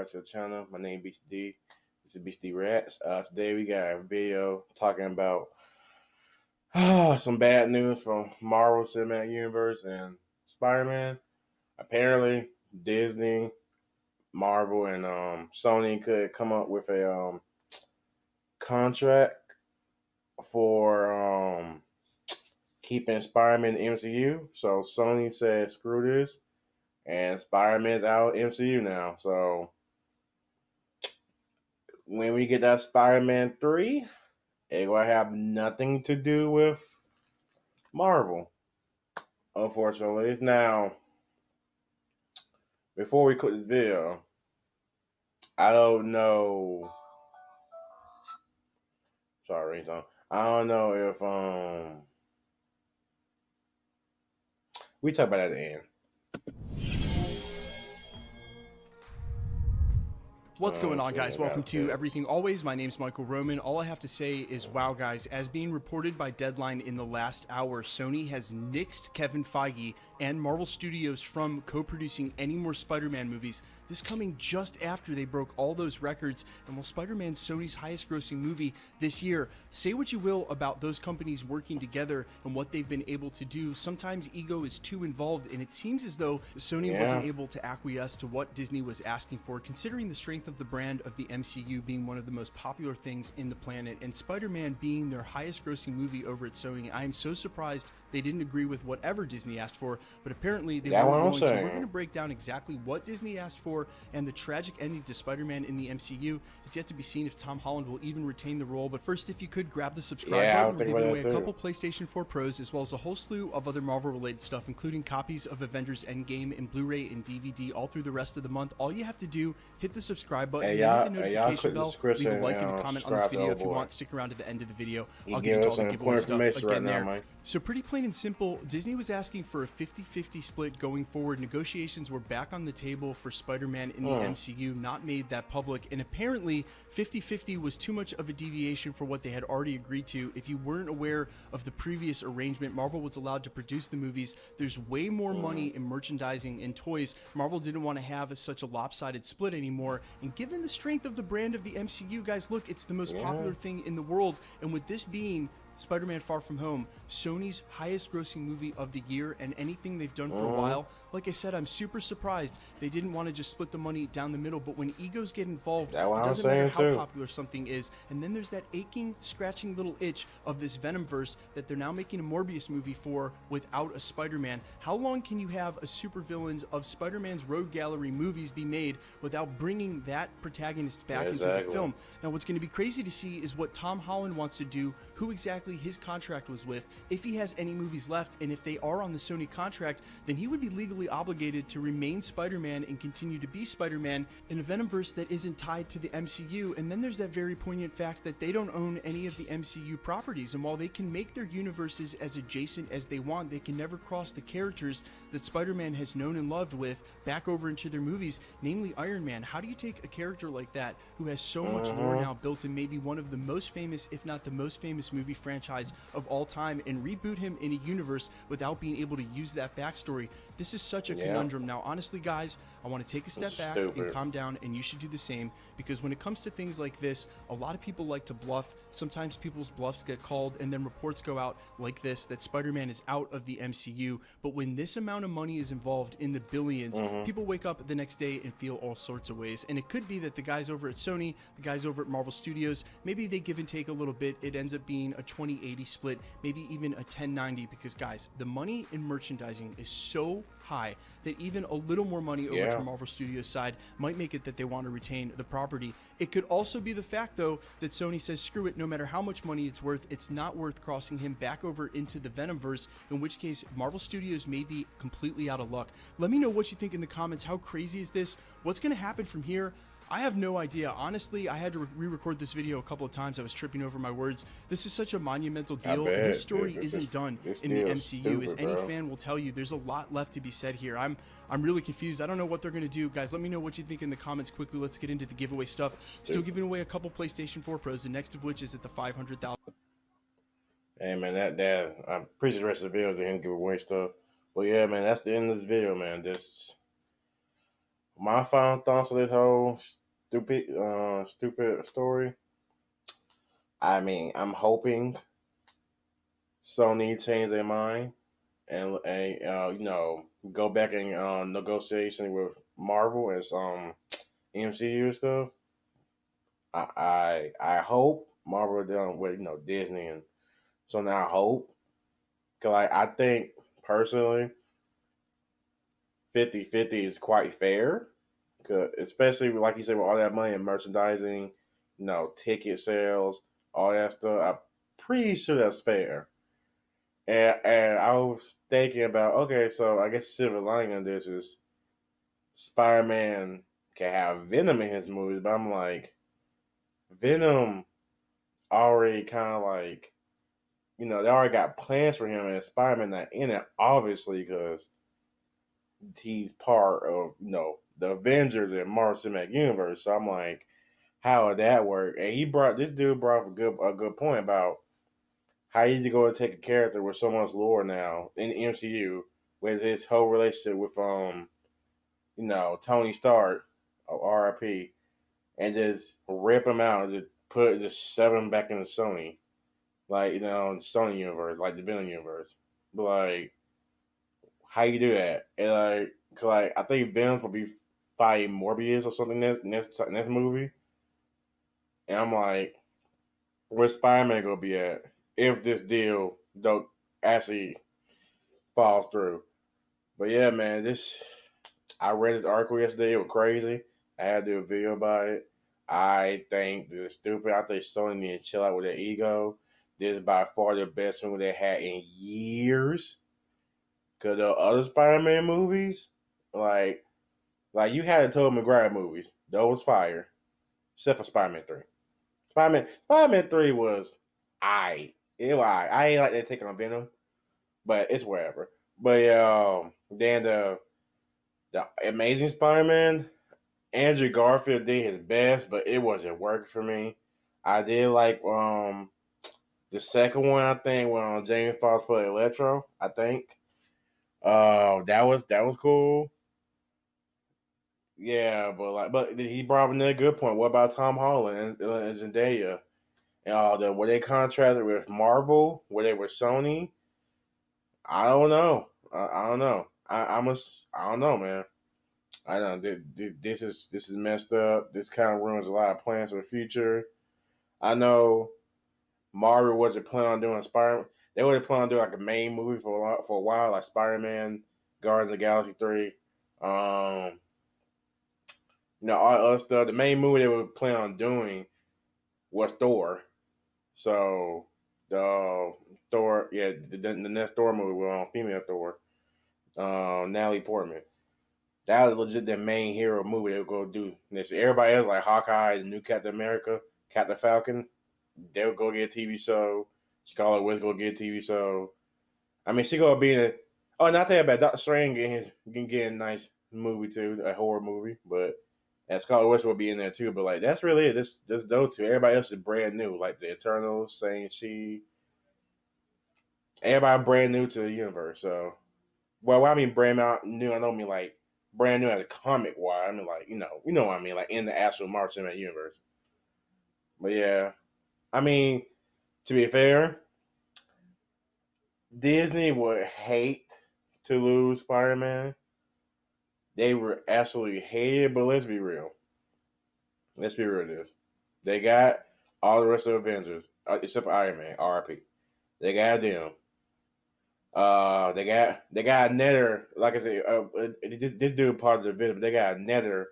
back to the channel. My name is Beast D. This is Beast D Rats. Today we got a video talking about some bad news from Marvel Cinematic Universe and Spider-Man. Apparently, Disney, Marvel, and Sony could come up with a contract for keeping Spider-Man in the MCU. So Sony said, "Screw this." And Spider-Man's out MCU now. So when we get that Spider-Man 3, it will have nothing to do with Marvel. Unfortunately. Now, before we click the video, I don't know. Sorry, ringtone. I don't know if we talk about that at the end. What's going on, guys? Welcome to Everything Always. My name's Michael Roman. All I have to say is, wow, guys, as being reported by Deadline in the last hour, Sony has nixed Kevin Feige and Marvel Studios from co-producing any more Spider-Man movies. This coming just after they broke all those records, and while Spider-Man's Sony's highest grossing movie this year, say what you will about those companies working together and what they've been able to do, sometimes ego is too involved, and it seems as though Sony wasn't able to acquiesce to what Disney was asking for, considering the strength of the brand of the MCU being one of the most popular things in the planet, and Spider-Man being their highest grossing movie over at Sony. I am so surprised they didn't agree with whatever Disney asked for, but apparently they weren't going to. We're going to break down exactly what Disney asked for and the tragic ending to Spider-Man in the MCU. It's yet to be seen if Tom Holland will even retain the role, but first, if you could grab the subscribe button, we're giving away a couple PlayStation 4 Pros, as well as a whole slew of other Marvel-related stuff, including copies of Avengers Endgame in Blu-ray and DVD all through the rest of the month. All you have to do, hit the subscribe button, hit the notification bell, leave a like and a comment on this video if you want. Stick around to the end of the video. I'll get into all the giveaway stuff again there. So pretty plain and simple, Disney was asking for a 50-50 split going forward. Negotiations were back on the table for Spider-Man in the MCU, not made that public, and apparently 50-50 was too much of a deviation for what they had already agreed to. If you weren't aware of the previous arrangement, Marvel was allowed to produce the movies. There's way more money in merchandising and toys. Marvel didn't want to have such a lopsided split anymore, and given the strength of the brand of the MCU, guys, look, it's the most popular thing in the world, and with this being Spider-Man Far From Home, Sony's highest grossing movie of the year, and anything they've done for a while, like I said, I'm super surprised they didn't want to just split the money down the middle, but when egos get involved, it doesn't matter how popular something is, and then there's that aching, scratching little itch of this Venomverse that they're now making a Morbius movie for without a Spider-Man. How long can you have a supervillains of Spider-Man's Rogue Gallery movies be made without bringing that protagonist back into the film? Now, what's going to be crazy to see is what Tom Holland wants to do, who exactly his contract was with, if he has any movies left, and if they are on the Sony contract, then he would be legally obligated to remain Spider-Man and continue to be Spider-Man in a Venomverse that isn't tied to the MCU. And then there's that very poignant fact that they don't own any of the MCU properties, and while they can make their universes as adjacent as they want, they can never cross the characters that Spider-Man has known and loved with back over into their movies, namely Iron Man. How do you take a character like that who has so much lore now built in maybe one of the most famous, if not the most famous movie franchise of all time, and reboot him in a universe without being able to use that backstory? This is such a conundrum. Now, honestly, guys, I want to take a step back and calm down, and you should do the same, because when it comes to things like this, a lot of people like to bluff. Sometimes people's bluffs get called, and then reports go out like this, that Spider-Man is out of the MCU. But when this amount of money is involved in the billions, people wake up the next day and feel all sorts of ways. And it could be that the guys over at Sony, the guys over at Marvel Studios, maybe they give and take a little bit. It ends up being a 20-80 split, maybe even a 10-90, because, guys, the money in merchandising is so high that even a little more money over to Marvel Studios side might make it that they want to retain the property. It could also be the fact, though, that Sony says, screw it, no matter how much money it's worth, it's not worth crossing him back over into the Venomverse, in which case Marvel Studios may be completely out of luck. Let me know what you think in the comments. How crazy is this? What's going to happen from here? I have no idea. Honestly, I had to re-record this video a couple of times. I was tripping over my words. This is such a monumental deal. This story isn't done in the MCU. As any fan will tell you, there's a lot left to be said here. I'm really confused. I don't know what they're going to do. Guys, let me know what you think in the comments quickly. Let's get into the giveaway stuff. Still giving away a couple PlayStation 4 Pros, the next of which is at the 500,000. Hey, man, that I appreciate the rest of the video to him give away stuff. But yeah, man, that's the end of this video, man. my final thoughts of this whole stupid story. I mean, I'm hoping Sony change their mind and go back and negotiation with Marvel and some MCU stuff. I hope Marvel done with Disney, and so now I hope, because I think personally 50-50 is quite fair, cause especially like you said, with all that money in merchandising, ticket sales, all that stuff. I'm pretty sure that's fair. And I was thinking about, okay, so I guess the silver lining on this is Spider Man can have Venom in his movies, but I'm like, Venom already kind of like, they already got plans for him, and Spider Man not in it, obviously, because he's part of, the Avengers and Marvel Cinematic Universe. So I'm like, how would that work? And this dude brought up a good point about how you go and take a character with so much lore now in the MCU, with his whole relationship with Tony Stark of RIP, and just rip him out and just shove him back into Sony. Like, the Sony universe, like the Venom universe. But like, how you do that? And like, 'cause like I think Venom will be fighting Morbius or something next movie. And I'm like, where's Spider-Man gonna be at if this deal don't actually falls through? But yeah, man, I read this article yesterday. It was crazy. I had to do a video about it. I think this is stupid. I think Sony need to chill out with their ego. This is by far the best movie they had in years. Cause the other Spider-Man movies, like you had the Tobey Maguire movies, those was fire, except for Spider-Man 3. Spider-Man 3 was it was I ain't like that take on Venom, but it's whatever. But then the Amazing Spider-Man, Andrew Garfield did his best, but it wasn't working for me. I did like the second one. I think when Jamie Foxx played Electro. I think that was cool. Yeah, but he brought up another good point. What about Tom Holland and Zendaya? And were they contracted with Marvel? Were they with Sony? I don't know. I don't know. I don't know, man. I know this is messed up. This kind of ruins a lot of plans for the future. I know Marvel wasn't planning on doing Spider. They would have planned on doing like a main movie for a while, like Spider Man, Guardians of the Galaxy 3. All other stuff. The main movie they were planning on doing was Thor. So the Thor, yeah, the next Thor movie was on female Thor, Natalie Portman. That was legit the main hero movie they would go do. Next, everybody else like Hawkeye, the new Captain America, Captain Falcon, they would go get a TV show. Scarlet Witch go get a TV show. I mean, she gonna be in it. Oh, not that bad. Doctor Strange can get a nice movie too, a horror movie, but. And Scarlet Witch will be in there too, but like that's really it. This those two. Everybody else is brand new, like the Eternals, Shang-Chi. Everybody brand new to the universe. So, well, when I mean brand new, I don't mean like brand new as a comic wise. I mean like what I mean, like in the actual Marvel Cinematic Universe. But yeah, I mean to be fair, Disney would hate to lose Spider-Man. They were absolutely hated, but let's be real. Let's be real with this. They got all the rest of the Avengers, except for Iron Man, RIP. They got them. They got another, like I said, this dude part of the Avengers, but they got another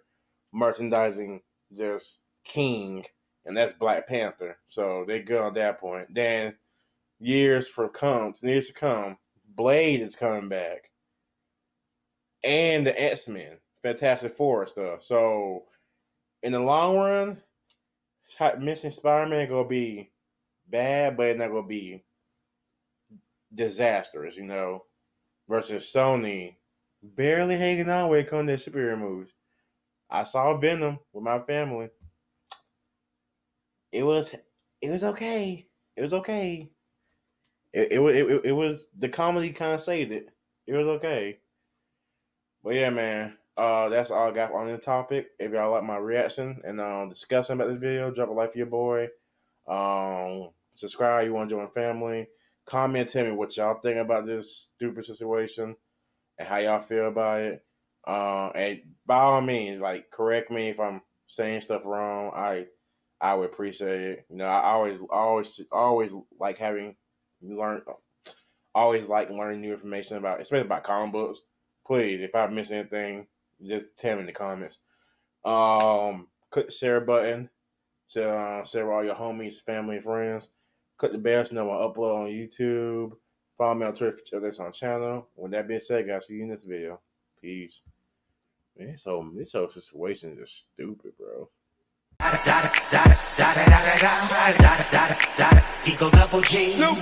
merchandising just king, and that's Black Panther. So they good on that point. Then years to come, Blade is coming back, and the X-Men, Fantastic Four stuff. So in the long run, Missing Spider-Man gonna be bad, but it's not gonna be disastrous, versus Sony barely hanging on when it comes to superhero movies. I saw Venom with my family. It was okay. It was okay. It was the comedy kind of saved it. It was okay. But yeah, man. That's all I got on the topic. If y'all like my reaction and discussion about this video, drop a like for your boy. Subscribe. You want to join the family? Comment, tell me what y'all think about this stupid situation and how y'all feel about it. And by all means, like, correct me if I'm saying stuff wrong. I would appreciate it. You know, I always like having learned. Always like learning new information about, especially about comic books. Please, if I miss anything, just tell me in the comments. Click the share button to share with all your homies, family, and friends. Click the bell so no one upload on YouTube. Follow me on Twitter for updates on the channel. With that being said, guys, see you in this video. Peace. Man, this whole situation is just stupid, bro. Eagle double G. Top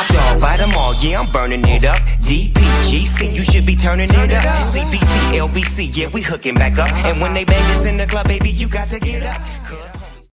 dog, bite them all, yeah, I'm burning it up. DPGC, you should be turning it up. CBT, LBC, yeah, we hooking back up. And when they bang us in the club, baby, you got to get up.